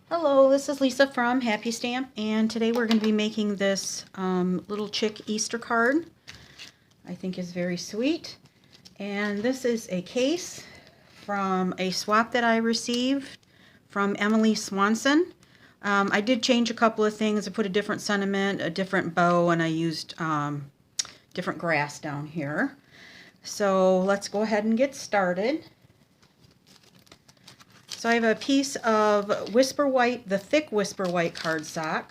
Hello, this is Lisa from Happy Stamp, and today we're going to be making this little chick Easter card. I think is very sweet. And this is a case from a swap that I received from Emily Swanson. I did change a couple of things. I put a different sentiment, a different bow, and I used different grass down here. So let's go ahead and get started. So I have a piece of Whisper White, the thick Whisper White cardstock,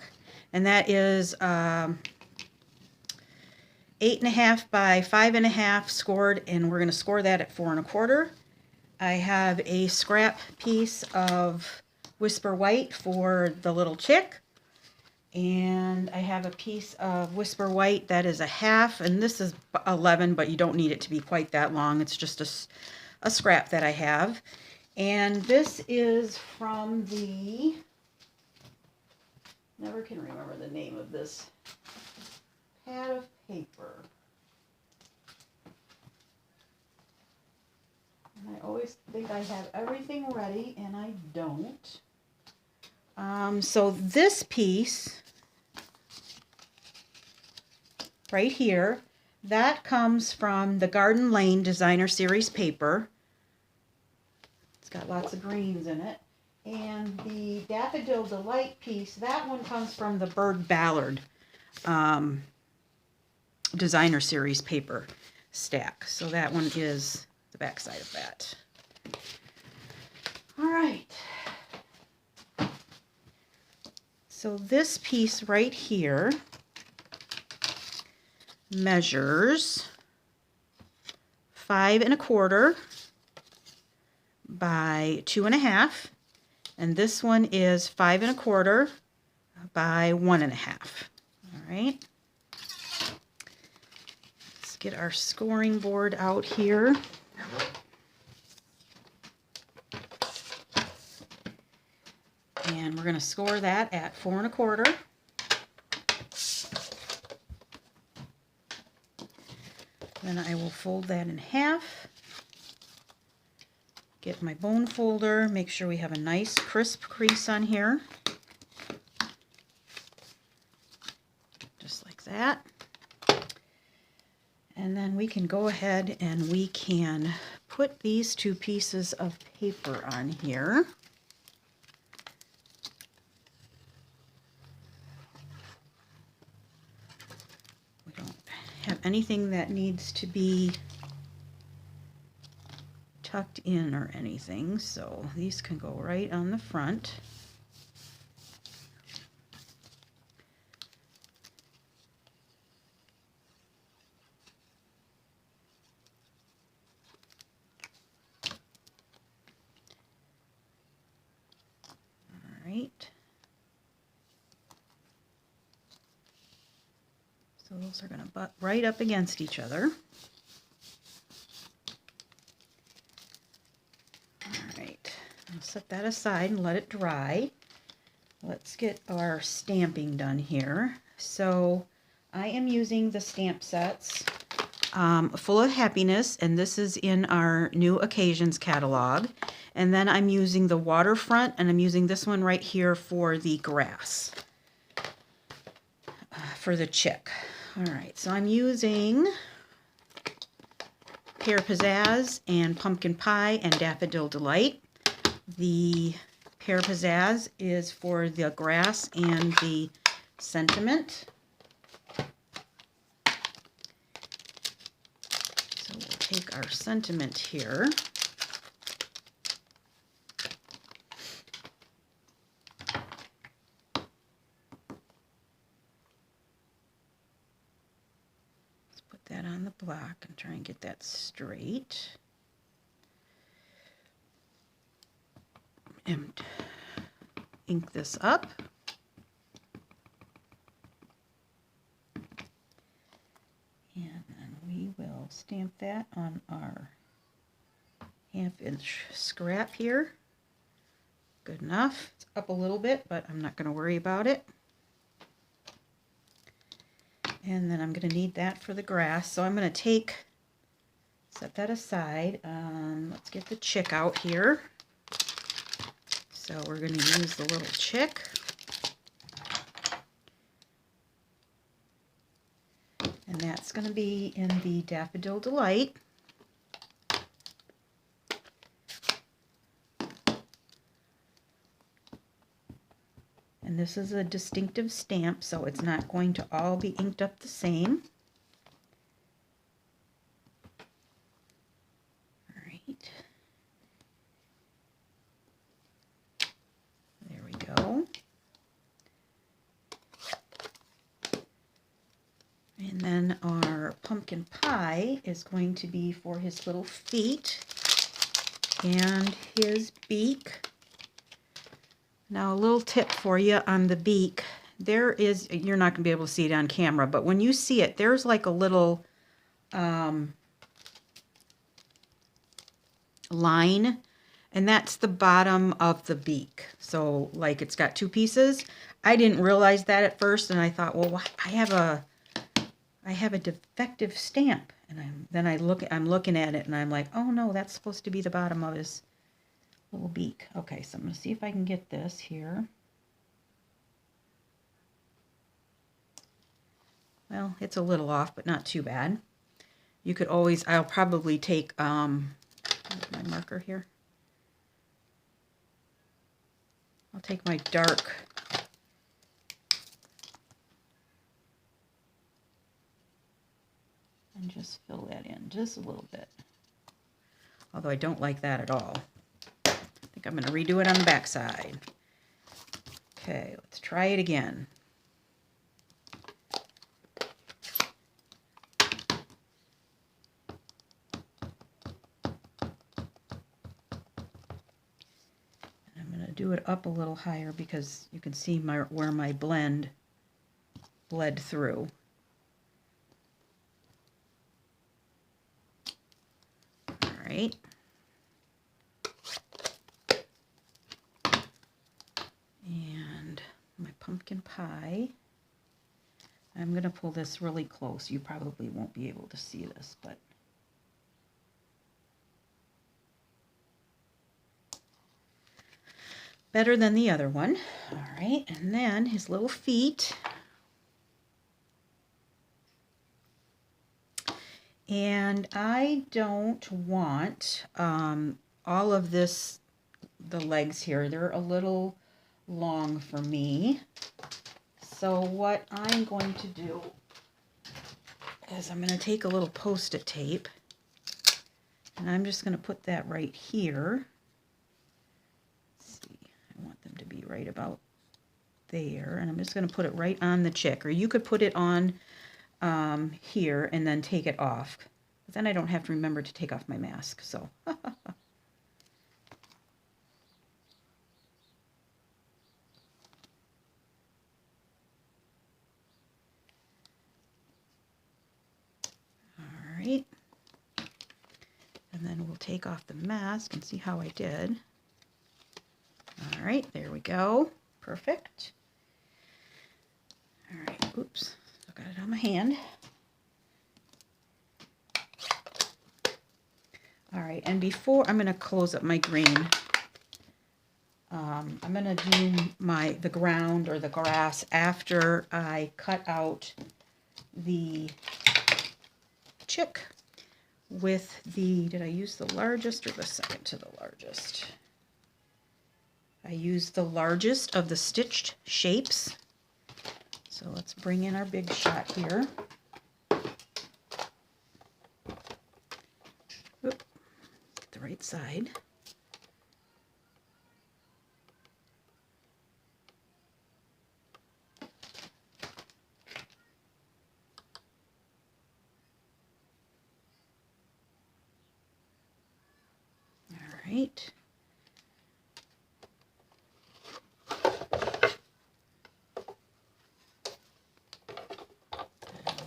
and that is 8.5 by 5.5 scored, and we're going to score that at 4 1/4. I have a scrap piece of Whisper White for the little chick, and I have a piece of Whisper White that is a half, and this is 11, but you don't need it to be quite that long. It's just a scrap that I have. And this is from the, never can remember the name of this pad of paper. And I always think I have everything ready, and I don't. So this piece right here, that comes from the Garden Lane Designer Series paper. It's got lots of greens in it. And the Daffodil Delight piece, that one comes from the Bird Ballard Designer Series paper stack. So that one is the back side of that. All right. So this piece right here measures 5 1/4 by 2.5, and this one is 5 1/4 by 1.5. All right. Let's get our scoring board out here. And we're going to score that at 4 1/4. Then I will fold that in half. Get my bone folder, make sure we have a nice crisp crease on here. Just like that. And then we can go ahead and we can put these two pieces of paper on here. We don't have anything that needs to be tucked in or anything, so these can go right on the front. All right. So those are going to butt right up against each other. I'll set that aside and let it dry. Let's get our stamping done here. So I am using the stamp sets Full of Happiness, and this is in our New Occasions catalog. And then I'm using the Waterfront, and I'm using this one right here for the grass, for the chick. All right, so I'm using Pear Pizzazz and Pumpkin Pie and Daffodil Delight. The Pear Pizzazz is for the grass and the sentiment. So we'll take our sentiment here. Let's put that on the block and try and get that straight. And ink this up. And then we will stamp that on our 1/2 inch scrap here. Good enough. It's up a little bit, but I'm not going to worry about it. And then I'm going to need that for the grass. So I'm going to set that aside. Let's get the chick out here. So we're going to use the little chick. And that's going to be in the Daffodil Delight. And this is a distinctive stamp, so it's not going to all be inked up the same. All right. There we go. And then our pumpkin pie is going to be for his little feet and his beak. Now a little tip for you on the beak. There is, you're not going to be able to see it on camera, but when you see it, there's like a little line, and that's the bottom of the beak. So like it's got two pieces. I didn't realize that at first, and I thought, well, I have a defective stamp. And I'm looking at it, and I'm like, oh no, that's supposed to be the bottom of his little beak. Okay, so I'm going to see if I can get this here. Well, it's a little off, but not too bad. You could always, I'll probably take my marker here. I'll take my dark and just fill that in just a little bit. Although I don't like that at all. I think I'm going to redo it on the back side. Okay, let's try it again. I'm going to do it up a little higher because you can see where my blend bled through. All right. And my pumpkin pie. I'm going to pull this really close. You probably won't be able to see this, but better than the other one. All right, and then his little feet. And I don't want all of this, the legs here, they're a little long for me. So what I'm going to do is I'm going to take a little Post-it tape, and I'm just going to put that right here. Let's see, I want them to be right about there, and I'm just going to put it right on the chick, or you could put it on here and then take it off. But then I don't have to remember to take off my mask, so. Alright. And then we'll take off the mask and see how I did. Alright, there we go. Perfect. Alright, oops. I got it on my hand. Alright, and before I'm going to close up my green, I'm going to do the ground or the grass after I cut out the chick with the, did I use the largest or the second to the largest? I used the largest of the stitched shapes. So let's bring in our big shot here. Oop, get the right side. All right.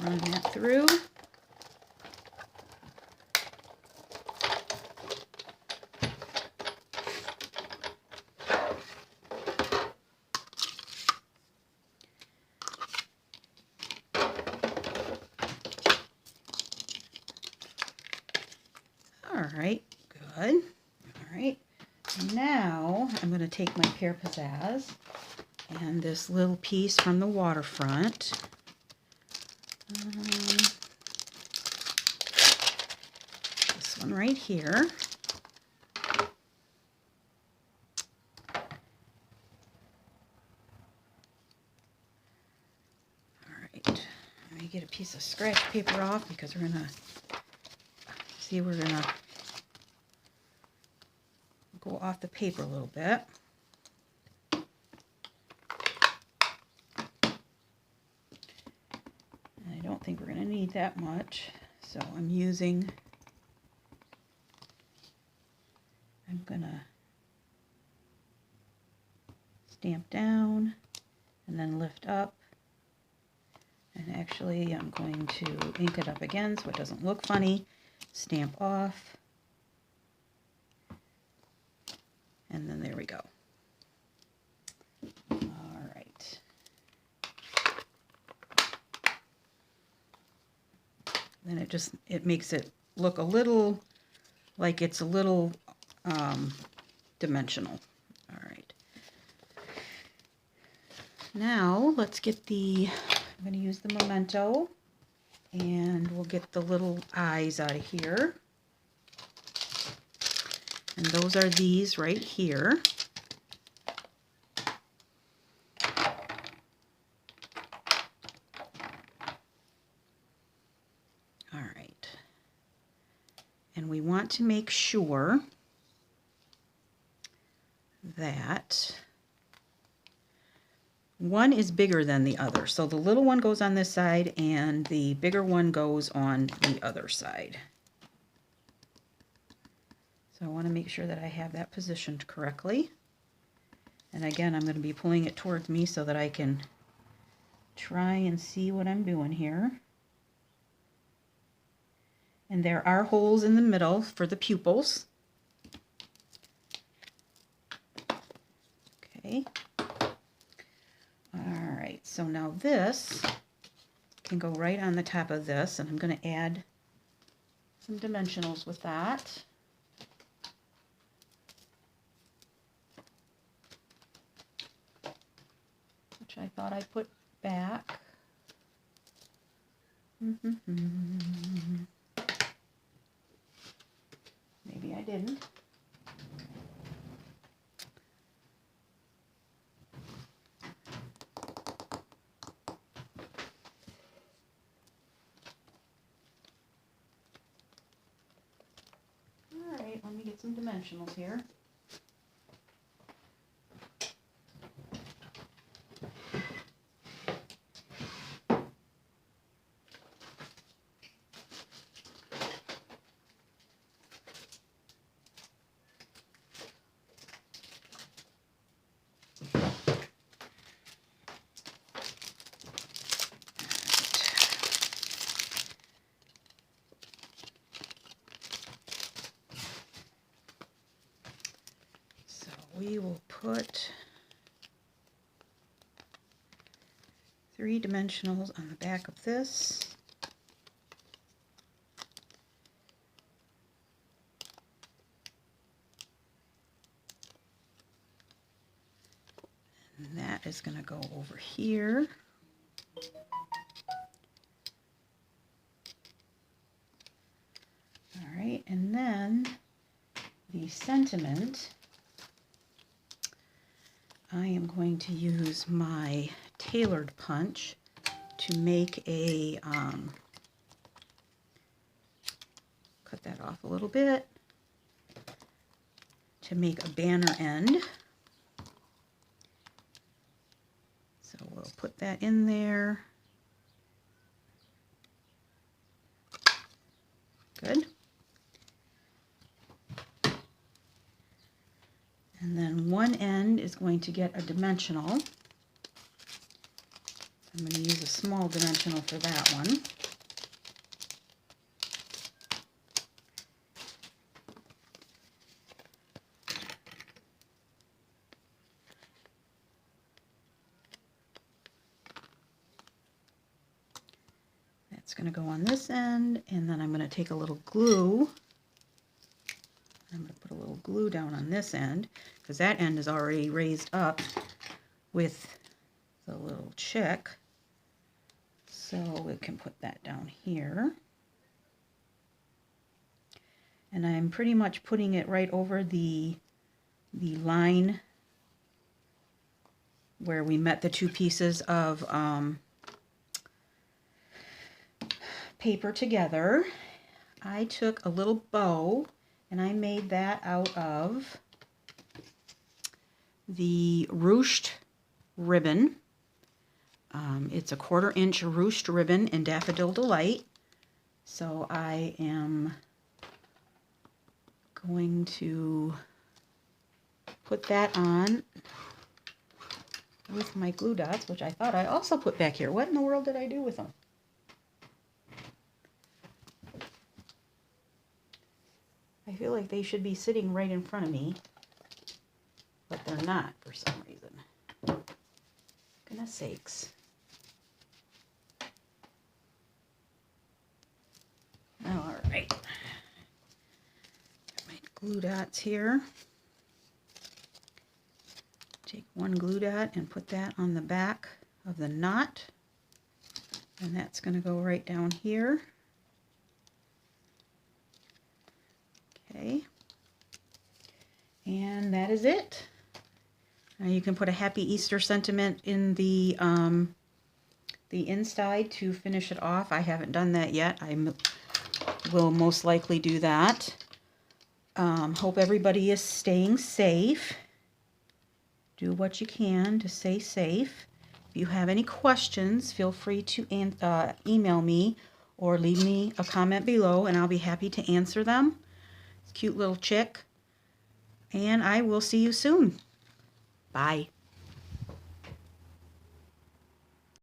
Run that through. All right, good. All right, now I'm going to to take my Pear Pizzazz and this little piece from the waterfront. This one right here. Alright, let me get a piece of scratch paper off because we're going to go off the paper a little bit. And I don't think we're going to need that much, so I'm going to stamp down and then lift up. And actually I'm going to ink it up again so it doesn't look funny. Stamp off. And then there we go. All right. Then it makes it look a little like it's a little dimensional. All right. Now let's get I'm going to use the Memento, and we'll get the little eyes out of here. And those are these right here. All right. And we want to make sure that one is bigger than the other. So the little one goes on this side and the bigger one goes on the other side. So I want to make sure that I have that positioned correctly. And again, I'm going to be pulling it towards me so that I can try and see what I'm doing here. And there are holes in the middle for the pupils. Okay. All right, so now this can go right on the top of this, and I'm going to add some dimensionals with that. Which I thought I put back. Maybe I didn't. All right, let me get some dimensionals here. We will put 3 dimensionals on the back of this. And that is going to go over here. All right, and then the sentiment, I am going to use my tailored punch to make a, cut that off a little bit, to make a banner end. So we'll put that in there. Good. And then one end is going to get a dimensional. I'm going to use a small dimensional for that one. That's going to go on this end, and then I'm going to take a little glue. I'm going to put a little glue down on this end, because that end is already raised up with the little chick. So we can put that down here. And I'm pretty much putting it right over the line where we met the two pieces of paper together. I took a little bow and I made that out of the ruched ribbon. It's a 1/4 inch ruched ribbon in Daffodil Delight. So I am going to put that on with my glue dots, which I thought I also put back here. What in the world did I do with them? I feel like they should be sitting right in front of me, but they're not for some reason. Goodness sakes. All right. My glue dots here. Take one glue dot and put that on the back of the knot. And that's going to go right down here. Okay. And that is it. Now you can put a Happy Easter sentiment in the inside to finish it off. I haven't done that yet. I will most likely do that. Hope everybody is staying safe. Do what you can to stay safe. If you have any questions, feel free to email me or leave me a comment below, and I'll be happy to answer them. Cute little chick. And I will see you soon. Bye.